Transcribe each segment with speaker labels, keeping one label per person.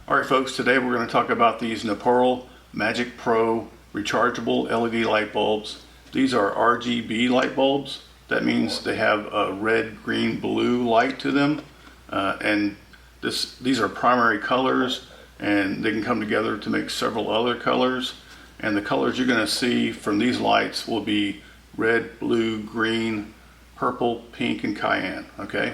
Speaker 1: Alright folks, today we're going to talk about these Neporal MagicPro rechargeable LED light bulbs. These are RGB light bulbs. That means they have a red, green, blue light to them. These are primary colors, and they can come together to make several other colors. And the colors you're going to see from these lights will be red, blue, green, purple, pink, and cyan. Okay,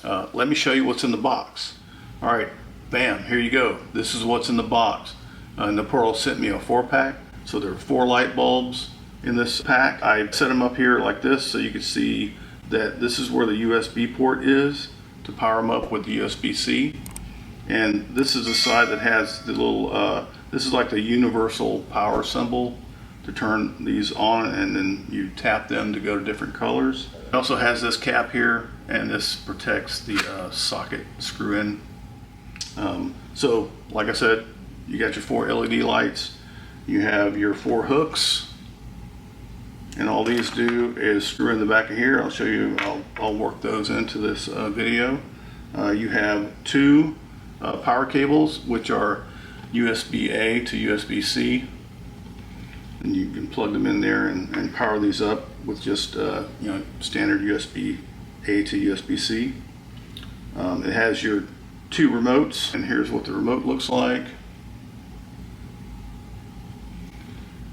Speaker 1: let me show you what's in the box. Alright. Bam, here you go. This is what's in the box. Neporal sent me a 4-pack, so there are 4 light bulbs in this pack. I set them up here like this so you can see that this is where the USB port is to power them up with the USB-C. And this is the side that has the little, this is like the universal power symbol to turn these on, and then you tap them to go to different colors. It also has this cap here, and this protects the socket screw-in. So like I said, you got your 4 LED lights, you have your 4 hooks, and all these do is screw in the back of here. I'll show you, I'll work those into this video. You have 2 power cables, which are USB-A to USB-C, and you can plug them in there and power these up with just standard USB-A to USB-C. It has your 2 remotes, and here's what the remote looks like.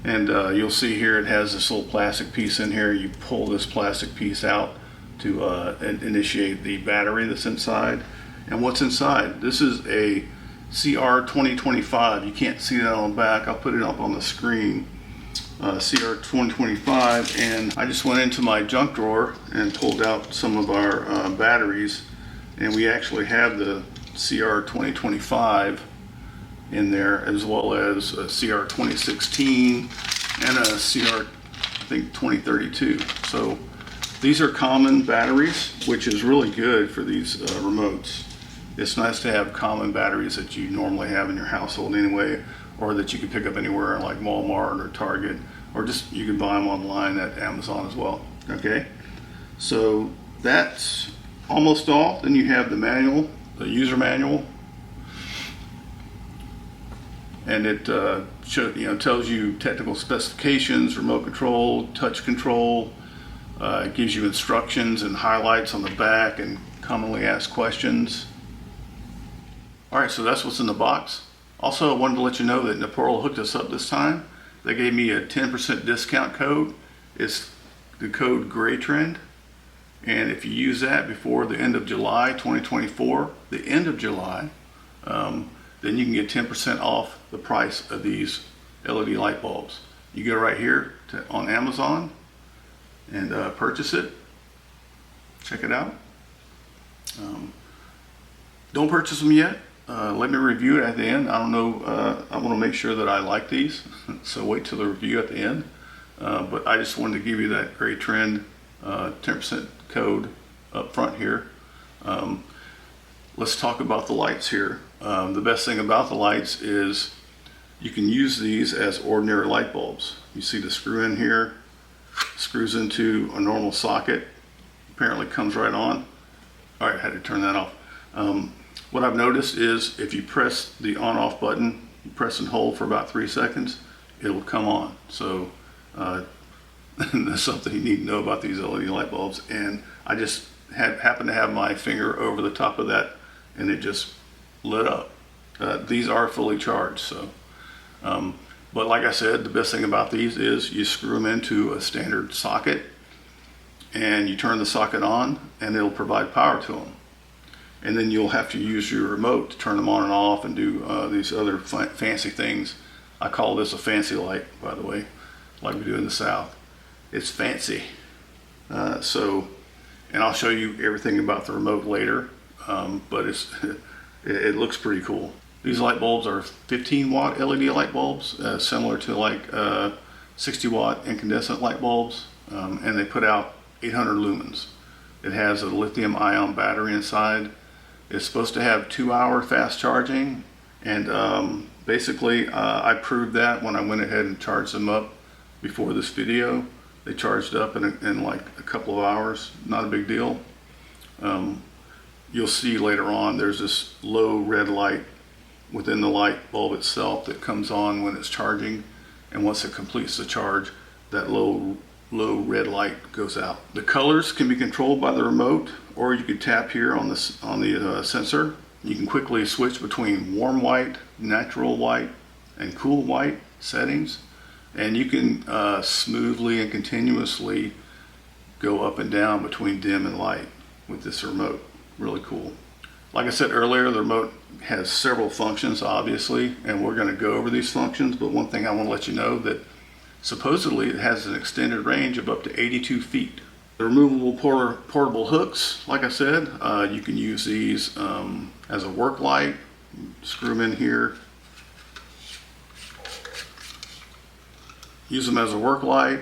Speaker 1: And you'll see here it has this little plastic piece in here. You pull this plastic piece out to initiate the battery that's inside. And what's inside? This is a CR 2025. You can't see that on the back. I'll put it up on the screen. CR 2025, and I just went into my junk drawer and pulled out some of our batteries, and we actually have the CR 2025 in there, as well as a CR 2016 and a CR, I think, 2032. So these are common batteries, which is really good for these remotes. It's nice to have common batteries that you normally have in your household anyway, or that you can pick up anywhere like Walmart or Target, or just you can buy them online at Amazon as well. Okay, so that's almost all. Then you have the manual, the user manual, and it tells you technical specifications, remote control, touch control. It gives you instructions and highlights on the back and commonly asked questions. Alright, so that's what's in the box. Also, I wanted to let you know that Neporal hooked us up this time. They gave me a 10% discount code. It's the code GRAYTREND. And if you use that before the end of July 2024, the end of July, then you can get 10% off the price of these LED light bulbs. You go right here on Amazon and purchase it. Check it out. Don't purchase them yet. Let me review it at the end. I don't know, I want to make sure that I like these, so wait till the review at the end. But I just wanted to give you that GRAYTREND 10% code up front here. Let's talk about the lights here. The best thing about the lights is you can use these as ordinary light bulbs. You see the screw in here, screws into a normal socket, apparently comes right on. All right, I had to turn that off. What I've noticed is if you press the on-off button, you press and hold for about 3 seconds, it'll come on. So that's something you need to know about these LED light bulbs. And I just happened to have my finger over the top of that, and it just lit up. These are fully charged. So, but like I said, the best thing about these is you screw them into a standard socket, and you turn the socket on, and it'll provide power to them. And then you'll have to use your remote to turn them on and off and do these other fancy things. I call this a fancy light, by the way, like we do in the South. It's fancy. And I'll show you everything about the remote later, but it looks pretty cool. These light bulbs are 15 watt LED light bulbs, similar to like 60 watt incandescent light bulbs, and they put out 800 lumens. It has a lithium ion battery inside. It's supposed to have 2-hour fast charging, and basically I proved that when I went ahead and charged them up before this video. They charged up in like a couple of hours, not a big deal. You'll see later on there's this low red light within the light bulb itself that comes on when it's charging, and once it completes the charge, that low red light goes out. The colors can be controlled by the remote, or you can tap here on the sensor. You can quickly switch between warm white, natural white, and cool white settings, and you can smoothly and continuously go up and down between dim and light with this remote. Really cool. Like I said earlier, the remote has several functions, obviously, and we're going to go over these functions, but one thing I want to let you know that supposedly it has an extended range of up to 82 feet. The removable portable hooks, like I said, you can use these as a work light. Screw them in here. Use them as a work light.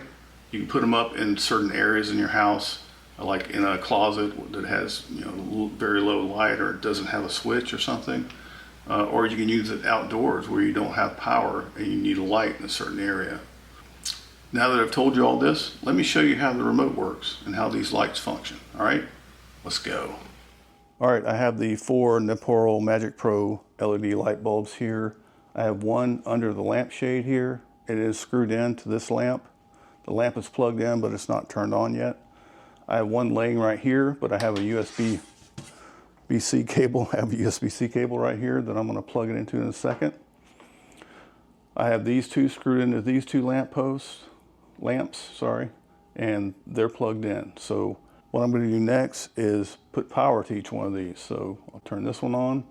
Speaker 1: You can put them up in certain areas in your house, like in a closet that has very low light, or it doesn't have a switch or something. Or you can use it outdoors where you don't have power and you need a light in a certain area. Now that I've told you all this, let me show you how the remote works and how these lights function. All right, let's go. All right, I have the 4 Neporal MagicPro LED light bulbs here. I have one under the lampshade here. It is screwed in to this lamp. The lamp is plugged in, but it's not turned on yet. I have one laying right here, but I have a USB-C cable. I have a USB-C cable right here that I'm going to plug it into in a second. I have these two screwed into these two lamps, and they're plugged in. So what I'm going to do next is put power to each one of these. So I'll turn this one on,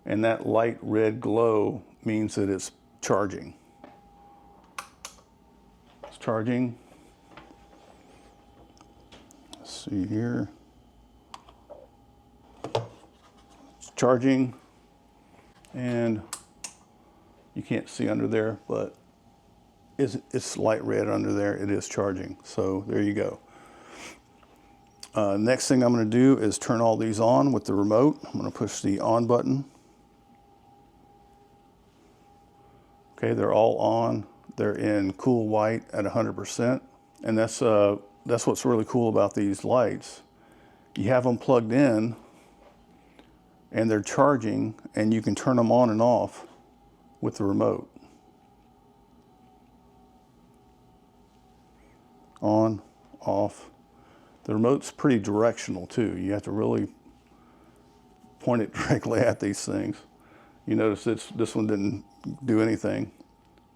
Speaker 1: and that light red glow means that it's charging. It's charging. Let's see here. It's charging, and you can't see under there, but it's light red under there. It is charging. So there you go. Next thing I'm going to do is turn all these on with the remote. I'm going to push the on button. Okay, they're all on. They're in cool white at 100%. And that's what's really cool about these lights. You have them plugged in and they're charging, and you can turn them on and off with the remote. On, off. The remote's pretty directional too. You have to really point it directly at these things. You notice this one didn't do anything,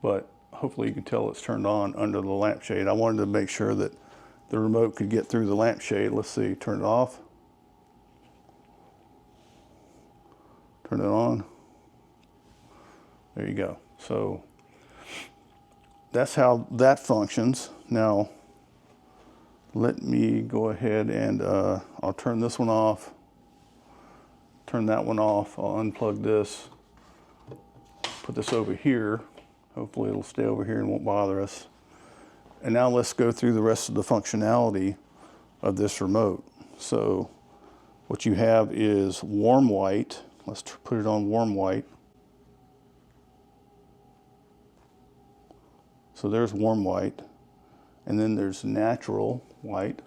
Speaker 1: but hopefully you can tell it's turned on under the lampshade. I wanted to make sure that the remote could get through the lampshade. Let's see, turn it off. Turn it on. There you go. So that's how that functions. Now, let me go ahead and I'll turn this one off, turn that one off. I'll unplug this, put this over here. Hopefully it'll stay over here and won't bother us. And now let's go through the rest of the functionality of this remote. So what you have is warm white. Let's put it on warm white. So there's warm white. And then there's natural white.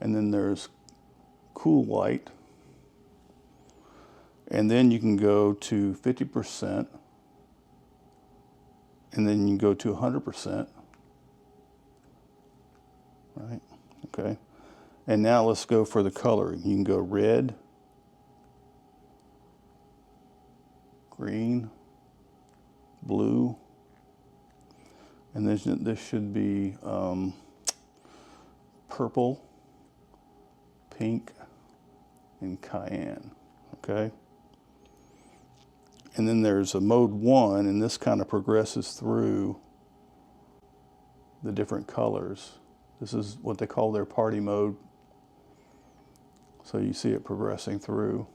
Speaker 1: And then there's cool white. And then you can go to 50%. And then you can go to 100%. Right? Okay. And now let's go for the color. You can go red, green, blue, and this should be purple, pink, and cyan. Okay. And then there's a mode 1, and this kind of progresses through the different colors. This is what they call their party mode. So you see it progressing through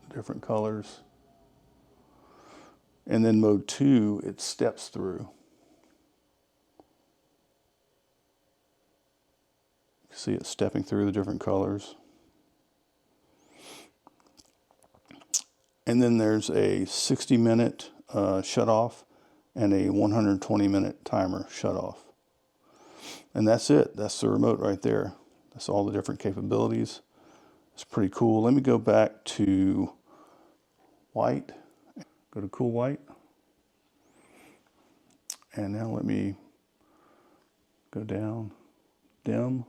Speaker 1: the different colors. And then mode 2, it steps through. You see it stepping through the different colors. And then there's a 60-minute shut-off and a 120-minute timer shut-off. And that's it. That's the remote right there. That's all the different capabilities. It's pretty cool. Let me go back to white, go to cool white. And now let me go down, dim,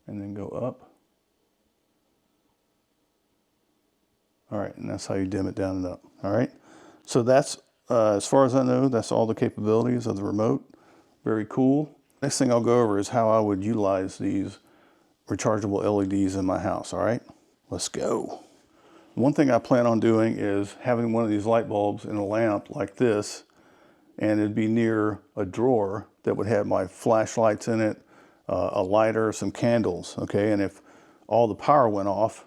Speaker 1: and then go up. All right, and that's how you dim it down and up. All right, so that's, as far as I know, that's all the capabilities of the remote. Very cool. Next thing I'll go over is how I would utilize these rechargeable LEDs in my house. All right, let's go. One thing I plan on doing is having one of these light bulbs in a lamp like this, and it'd be near a drawer that would have my flashlights in it, a lighter, some candles, okay? And if all the power went off,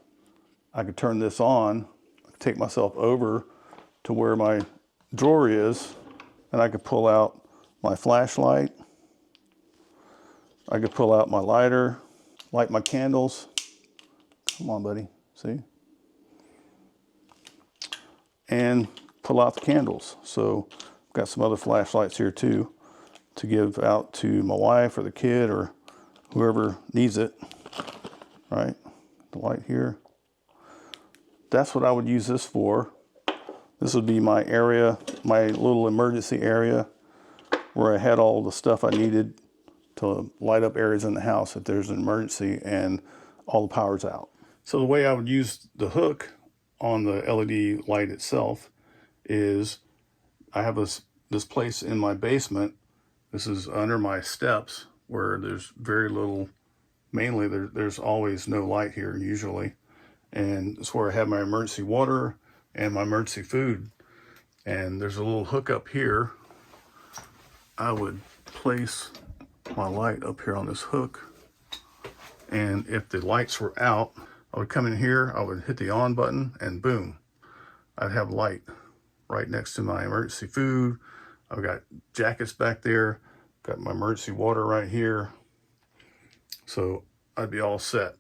Speaker 1: I could turn this on, take myself over to where my drawer is, and I could pull out my flashlight, I could pull out my lighter, light my candles. Come on, buddy, see? And pull out the candles. So I've got some other flashlights here too to give out to my wife or the kid or whoever needs it. All right, the light here. That's what I would use this for. This would be my area, my little emergency area where I had all the stuff I needed to light up areas in the house if there's an emergency and all the power's out. So the way I would use the hook on the LED light itself is I have this place in my basement. This is under my steps where there's very little, mainly there's always no light here usually. And it's where I have my emergency water and my emergency food. And there's a little hook up here. I would place my light up here on this hook. And if the lights were out, I would come in here, I would hit the on button, and boom, I'd have light right next to my emergency food. I've got jackets back there, got my emergency water right here. So I'd be all set.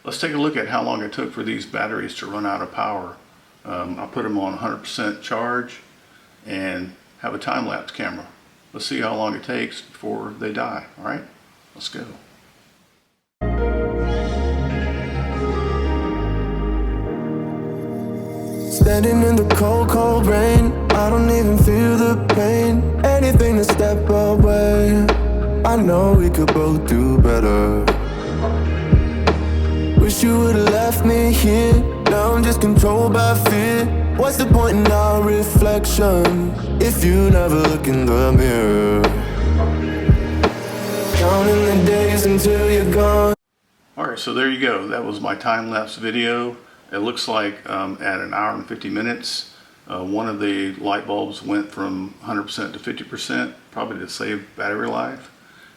Speaker 1: Let's take a look at how long it took for these batteries to run out of power. I put them on 100% charge and have a time-lapse camera. Let's see how long it takes before they die, all right? Let's go.
Speaker 2: Standing in the cold, cold rain, I don't even feel the pain. Anything to step away, I know we could both do better. Wish you would've left me here, now I'm just controlled by fear. What's the point in our reflection, if you never look in the mirror? Counting the days until you're gone.
Speaker 1: Alright, so there you go. That was my time-lapse video. It looks like at an hour and 50 minutes, one of the light bulbs went from 100% to 50%, probably to save battery life.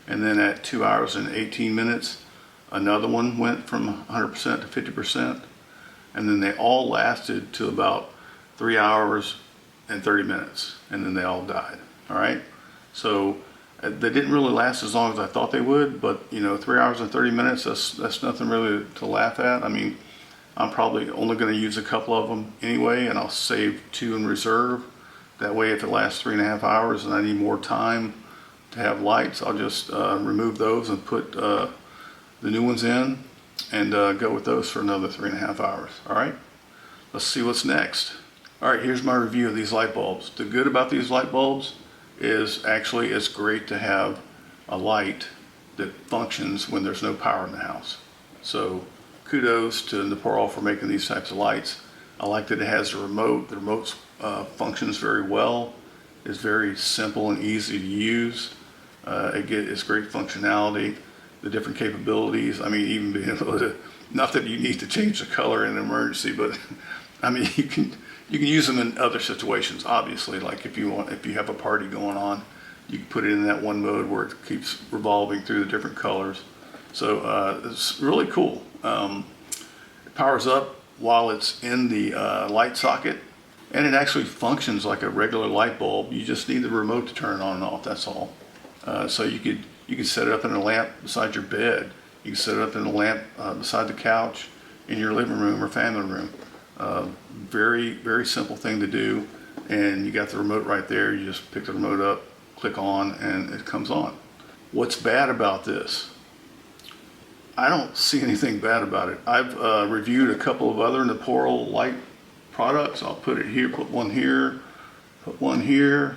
Speaker 1: And then at 2 hours and 18 minutes, another one went from 100% to 50%. And then they all lasted to about 3 hours and 30 minutes. And then they all died. All right. So they didn't really last as long as I thought they would, but you know, 3 hours and 30 minutes, that's nothing really to laugh at. I mean, I'm probably only going to use a couple of them anyway, and I'll save 2 in reserve. That way, if it lasts 3.5 hours and I need more time to have lights, I'll just remove those and put the new ones in and go with those for another 3.5 hours. All right, let's see what's next. All right, here's my review of these light bulbs. The good about these light bulbs is actually it's great to have a light that functions when there's no power in the house. So kudos to Neporal for making these types of lights. I like that it has a remote. The remote functions very well. It's very simple and easy to use. It's great functionality, the different capabilities. I mean, even being able to, not that you need to change the color in an emergency, but I mean, you can use them in other situations, obviously. Like if you have a party going on, you can put it in that one mode where it keeps revolving through the different colors. So it's really cool. It powers up while it's in the light socket, and it actually functions like a regular light bulb. You just need the remote to turn it on and off, that's all. So you could set it up in a lamp beside your bed. You can set it up in a lamp beside the couch in your living room or family room. Very, very simple thing to do, and you got the remote right there. You just pick the remote up, click on, and it comes on. What's bad about this? I don't see anything bad about it. I've reviewed a couple of other Neporal light products. I'll put it here, put one here, put one here.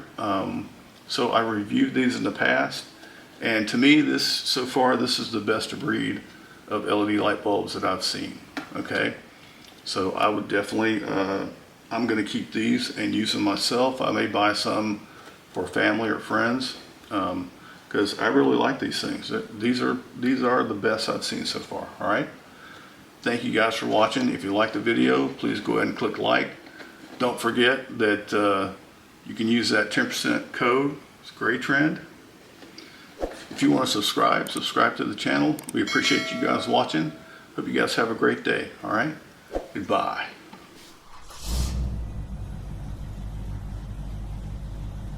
Speaker 1: So I reviewed these in the past, and to me, so far, this is the best of breed of LED light bulbs that I've seen. Okay, so I would definitely, I'm going to keep these and use them myself. I may buy some for family or friends, because I really like these things. These are the best I've seen so far. All right. Thank you guys for watching. If you liked the video, please go ahead and click like. Don't forget that you can use that 10% code. It's a great trend. If you want to subscribe to the channel. We appreciate you guys watching. Hope you guys have a great day. All right. Goodbye.